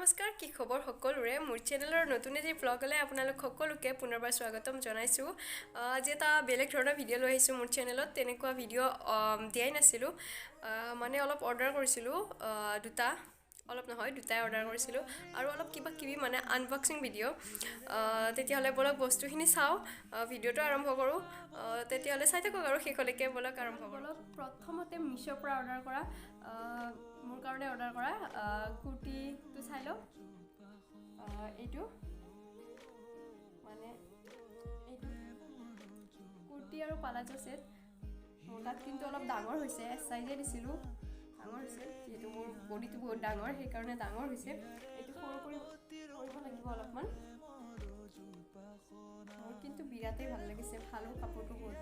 নমস্কাৰ কি খবৰ সকলোৰে মোৰ চেনেলৰ নতুন এটি ব্লগলৈ আপোনালোক সকলোকে পুনৰবাৰ স্বাগতম জনাইছোঁ আজি এটা বেলেগ ধৰণৰ ভিডিঅ' লৈ আহিছোঁ মোৰ চেনেলত তেনেকুৱা ভিডিঅ' দিয়াই নাছিলোঁ মানে অলপ অৰ্ডাৰ কৰিছিলোঁ দুটাই অৰ্ডাৰ কৰিছিলোঁ আৰু অলপ কিবা কিবি মানে আনবক্সিং ভিডিঅ' তেতিয়াহ'লে বলক বস্তুখিনি চাওঁ ভিডিঅ'টো আৰম্ভ কৰোঁ তেতিয়াহ'লে চাই থাকক আৰু শেষলৈকে বলক আৰম্ভ কৰোঁ প্ৰথমতে মিছোৰ পৰা অৰ্ডাৰ কৰা মোৰ কাৰণে অৰ্ডাৰ কৰা কুৰ্তিটো চাই লওক এইটো মানে এইটো কুৰ্তি আৰু পালাজো ছেট মোৰ তাত কিন্তু অলপ ডাঙৰ হৈছে চাইজে দিছিলোঁ ডাঙৰ হৈছে যিহেতু মোৰ বডিটো বহুত ডাঙৰ সেইকাৰণে ডাঙৰ হৈছে এইটো সৰু কৰিব লাগিব অলপমান মোৰ কিন্তু বিৰাটেই ভাল লাগিছে ভালো কাপোৰটো বহুত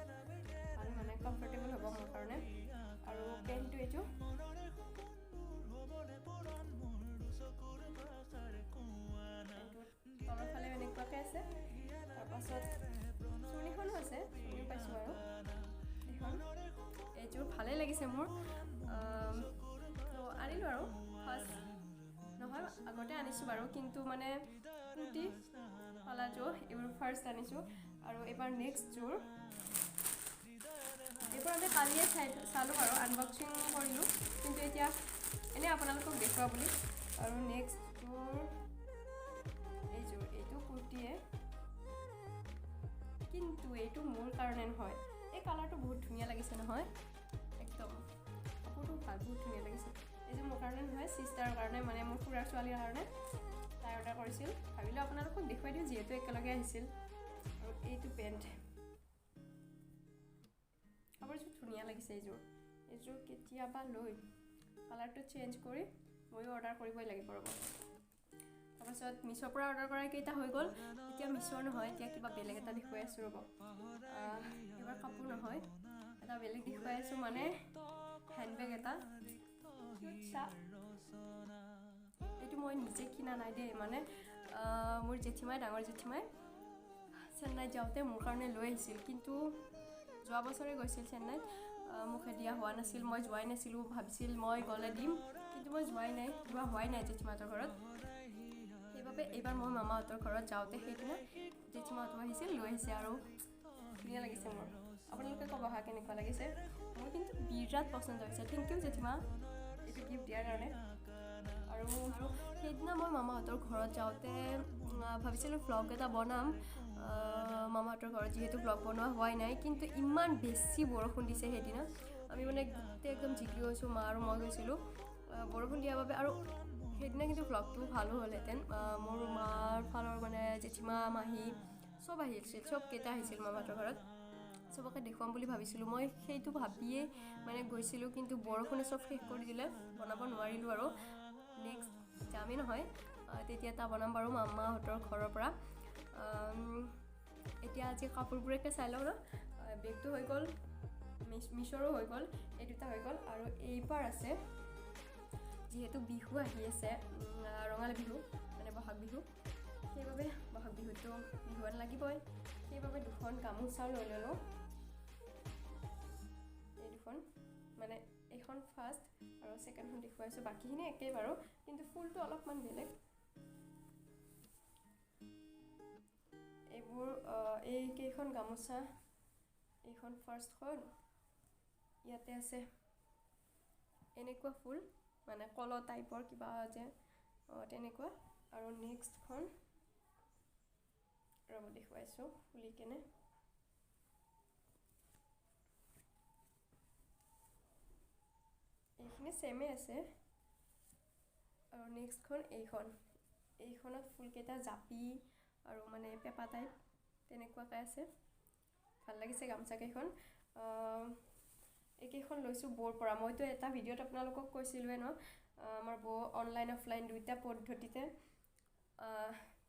ভাল মানে কমফৰ্টেবল হ'ব মোৰ কাৰণে আৰু পেণ্টটো এইটো তলৰ ফালে এনেকুৱাকৈ আছে তাৰপাছত চুৰ্ণিখনো আছে চুৰ্ণিও পাইছোঁ আৰু এইখন এইযোৰ ভালেই লাগিছে মোৰ তো আনিলোঁ আৰু ফাৰ্ষ্ট নহয় আগতে আনিছোঁ বাৰু কিন্তু মানে কুৰ্তি পালাজো এইবোৰ ফাৰ্ষ্ট আনিছোঁ আৰু এইবাৰ নেক্সটযোৰ এইবোৰ আমি কালিয়ে চালোঁ আৰু আনবক্সিং কৰিলোঁ কিন্তু এতিয়া এনেই আপোনালোকক দেখুওৱা বুলি আৰু নেক্সটযোৰ এইটো কুৰ্তিয়ে কিন্তু এইটো মোৰ কাৰণে নহয় এই কালাৰটো বহুত ধুনীয়া লাগিছে নহয় একদম কাপোৰটো ভাল বহুত ধুনীয়া লাগিছে এইযোৰ মোৰ কাৰণে নহয় চিষ্টাৰৰ কাৰণে মানে মোৰ খুৰাৰ ছোৱালীৰ কাৰণে তাই অৰ্ডাৰ কৰিছিল ভাবিলোঁ আপোনালোকক দেখুৱাই দিওঁ যিহেতু একেলগে আহিছিল আৰু এইটো পেণ্ট কাপোৰযোৰ ধুনীয়া লাগিছে এইযোৰ কেতিয়াবা লৈ কালাৰটো চেঞ্জ কৰি ময়ো অৰ্ডাৰ কৰিবই লাগিব ৰ'ব তাৰপাছত মিছোৰ পৰা অৰ্ডাৰ কৰা কেইটা হৈ গ'ল এতিয়া মিছোৰ নহয় এতিয়া কিবা বেলেগ এটা দেখুৱাই আছোঁ ৰ'ব এইবাৰ কাপোৰ নহয় এটা বেলেগ দেখুৱাই আছোঁ মানে হেণ্ডবেগ এটা এইটো মই নিজে কিনা নাই দেই মানে মোৰ ডাঙৰ জেঠীমাই চেন্নাইত যাওঁতে মোৰ কাৰণে লৈ আহিছিল কিন্তু যোৱা বছৰে গৈছিল চেন্নাইত মোকে দিয়া হোৱা নাছিল মই যোৱাই নাছিলোঁ ভাবিছিল মই গ'লে দিম কিন্তু মই যোৱা হোৱাই নাই জেঠীমাহঁতৰ ঘৰত সেইবাবে এইবাৰ মই মামাহঁতৰ ঘৰত যাওঁতে সেইদিনা জেঠীমাহঁতো আহিছিল লৈ আহিছে আৰু ধুনীয়া লাগিছে মোৰ আপোনালোকে ক'ব আহা কেনেকুৱা লাগিছে মোৰ কিন্তু বিৰাট পচন্দ হৈছে থেংক ইউ জেঠীমা এইটো গিফ্ট দিয়াৰ কাৰণে আৰু সেইদিনা মই মামাহঁতৰ ঘৰত যাওঁতে ভাবিছিলোঁ ভ্লগ এটা বনাম মামাহঁতৰ ঘৰত যিহেতু ভ্লগ বনোৱা হোৱাই নাই কিন্তু ইমান বেছি বৰষুণ দিছে সেইদিনা আমি মানে গোটেই একদম জিকি গৈছোঁ মা আৰু মই গৈছিলোঁ বৰষুণ দিয়াৰ বাবে আৰু সেইদিনা কিন্তু ভ্লগটো ভালো হ'লহেঁতেন মোৰ মাৰ ফালৰ মানে জেঠীমা মাহী চবকেইটা আহিছিল মামাহঁতৰ ঘৰত চবকে দেখুৱাম বুলি ভাবিছিলোঁ মই সেইটো ভাবিয়ে মানে গৈছিলোঁ কিন্তু বৰষুণে চব শেষ কৰি দিলে বনাব নোৱাৰিলোঁ আৰু নেক্সট যামেই নহয় তেতিয়া এটা বনাম বাৰু মামাহঁতৰ ঘৰৰ পৰা এতিয়া আজি কাপোৰবোৰকে চাই লওঁ ন বেগটো হৈ গ'ল মিছোৰো হৈ গ'ল এই দুটা হৈ গ'ল আৰু এইবাৰ আছে যিহেতু বিহু আহি আছে ৰঙালী বিহু মানে বহাগ বিহু সেইবাবে বহাগ বিহুটো বিহুৱান লাগিবই সেইবাবে দুখন গামোচাও লৈ ল'লোঁ এই দুখন মানে এইখন ফাৰ্ষ্ট আৰু ছেকেণ্ডখন দেখুৱাইছোঁ বাকীখিনি একেই বাৰু কিন্তু ফুলটো অলপমান বেলেগ এইবোৰ এইকেইখন গামোচা এইখন ফাৰ্ষ্টখন ইয়াতে আছে এনেকুৱা ফুল মানে কল টাইপৰ কিবা যে তেনেকুৱা আৰু নেক্সটখন ৰ'ব দেখুৱাইছোঁ ফুলি কেনে এইখিনি ছেমেই আছে আৰু নেক্সটখন এইখনত ফুলকেইটা জাপি আৰু মানে পেপা টাইপ তেনেকুৱাকৈ আছে ভাল লাগিছে গামোচাকেইখন এইকেইখন লৈছোঁ বৌৰ পৰা মইতো এটা ভিডিঅ'ত আপোনালোকক কৈছিলোঁৱে ন আমাৰ বৌ অনলাইন অফলাইন দুইটা পদ্ধতিতে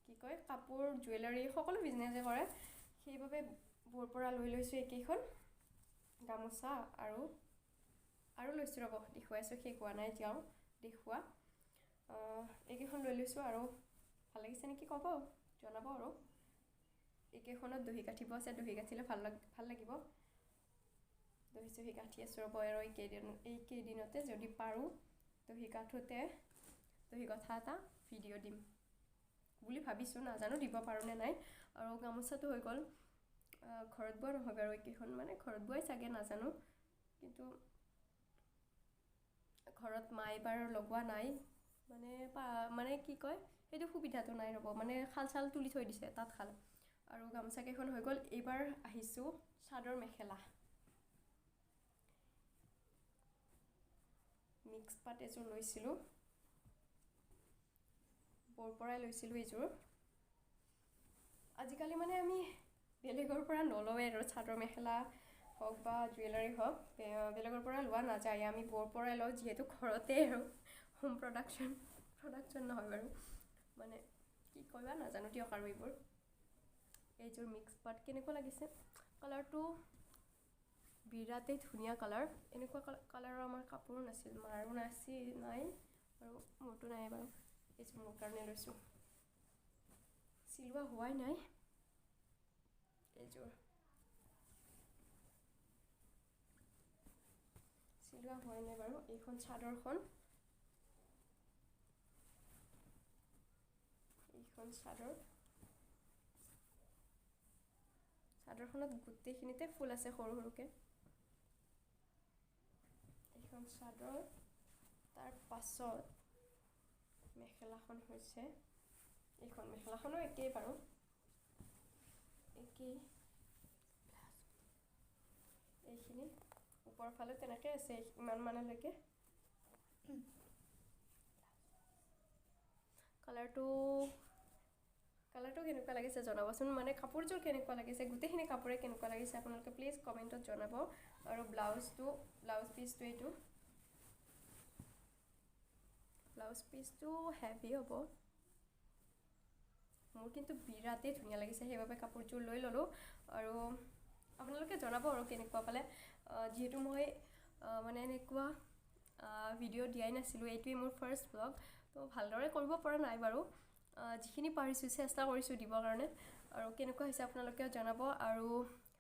কি কয় কাপোৰ জুৱেলাৰী সকলো বিজনেছে কৰে সেইবাবে বৌৰ পৰা লৈছোঁ এইকেইখন গামোচা আৰু লৈছোঁ ৰ'ব দেখুৱাইছোঁ শেষ হোৱা নাই এতিয়াও দেখুওৱা এইকেইখন লৈছোঁ আৰু ভাল লাগিছে নেকি ক'ব জনাব আৰু এইকেইখনত দহি গাঁঠিব আছে দহি গাঁঠিলে ভাল লাগিব দহি গাঁঠি আছোঁ ৰ'ব আৰু এইকেইদিনতে যদি পাৰোঁ দহি গাঁঠোতে তো সেই কথা এটা ভিডিঅ' দিম বুলি ভাবিছোঁ, নাজানো দিব পাৰোঁ নে নাই। আৰু গামোচাটো হৈ গ'ল ঘৰত বোৱা নহয় বাৰু, এইকেইখন মানে ঘৰত বোৱাই চাগে নাজানো, কিন্তু ঘৰত মায়ে বাৰ লগোৱা নাই, মানে কি কয় সেইটো সুবিধাটো নাই ৰ'ব, মানে শাল চাল তুলি থৈ দিছে তাঁতশাল। আৰু গামোচাকেইখন হৈ গ'ল। এইবাৰ আহিছোঁ চাদৰ মেখেলা, মিক্স পাট এযোৰ লৈছিলোঁ, বৰ পৰাই লৈছিলোঁ এইযোৰ। আজিকালি মানে আমি বেলেগৰ পৰা নলওঁৱে আৰু চাদৰ মেখেলা হওক বা জুৱেলাৰী হওক বেলেগৰ পৰা লোৱা নাযায়, আমি বৰ পৰাই লওঁ, যিহেতু ঘৰতে আৰু হোম প্ৰডাকশ্যন নহয় বাৰু, মানে কি কয় নাজানো দিয়ক। আৰু এইযোৰ মিক্স পাট কেনেকুৱা লাগিছে, কালাৰটো বিৰাটেই ধুনীয়া কালাৰ। এনেকুৱা কালাৰৰ আমাৰ কাপোৰো নাছিল, মাৰো নাই আৰু মোৰতো নাই বাৰু। এইযোৰ মোৰ কাৰণে লৈছোঁ, চিলোৱা হোৱাই নাই এইযোৰ, চিলোৱা হোৱাই নাই বাৰু। এইখন চাদৰখন, এইখন চাদৰখনত গোটেইখিনিতে ফুল আছে সৰু সৰুকৈ। এইখন চাদৰ, তাৰ পাছত মেখেলাখন হৈছে, এইখন মেখেলাখনো একেই বাৰু, একেই। এইখিনি ওপৰৰ ফালে তেনেকৈ আছে ইমান মানলৈকে। কালাৰটো কেনেকুৱা লাগিছে জনাবচোন, মানে কাপোৰযোৰ কেনেকুৱা লাগিছে, গোটেইখিনি কাপোৰে কেনেকুৱা লাগিছে আপোনালোকে প্লিজ কমেণ্টত জনাব। আৰু ব্লাউজ পিচটো ব্লাউজ পিচটো হেভি হ'ব, মোৰ কিন্তু বিৰাটেই ধুনীয়া লাগিছে, সেইবাবে কাপোৰযোৰ লৈ ল'লোঁ। আৰু আপোনালোকে জনাব আৰু কেনেকুৱা পালে, যিহেতু মই মানে এনেকুৱা ভিডিঅ' দিয়াই নাছিলোঁ, এইটোৱেই মোৰ ফাৰ্ষ্ট ব্লগ, তো ভালদৰে কৰিব পৰা নাই বাৰু, যিখিনি পাৰিছোঁ চেষ্টা কৰিছোঁ দিবৰ কাৰণে। আৰু কেনেকুৱা হৈছে আপোনালোকেও জনাব। আৰু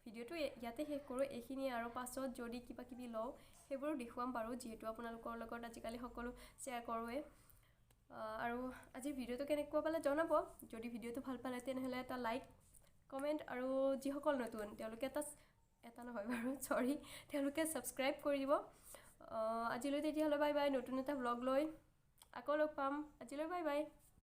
ভিডিঅ'টো ইয়াতে শেষ কৰোঁ, এইখিনিয়ে। আৰু পাছত যদি কিবা কিবি লওঁ সেইবোৰো দেখুৱাম বাৰু, যিহেতু আপোনালোকৰ লগত আজিকালি সকলো শ্বেয়াৰ কৰোঁৱেই। আৰু আজিৰ ভিডিঅ'টো কেনেকুৱা পালে জনাব। যদি ভিডিঅ'টো ভাল পালে তেনেহ'লে এটা লাইক, কমেণ্ট, আৰু যিসকল নতুন তেওঁলোকে তেওঁলোকে ছাবস্ক্ৰাইব কৰি দিব। আজিলৈ তেতিয়াহ'লে বাই বাই, নতুন এটা ব্লগ লৈ আকৌ লগ পাম। আজিলৈ বাই বাই।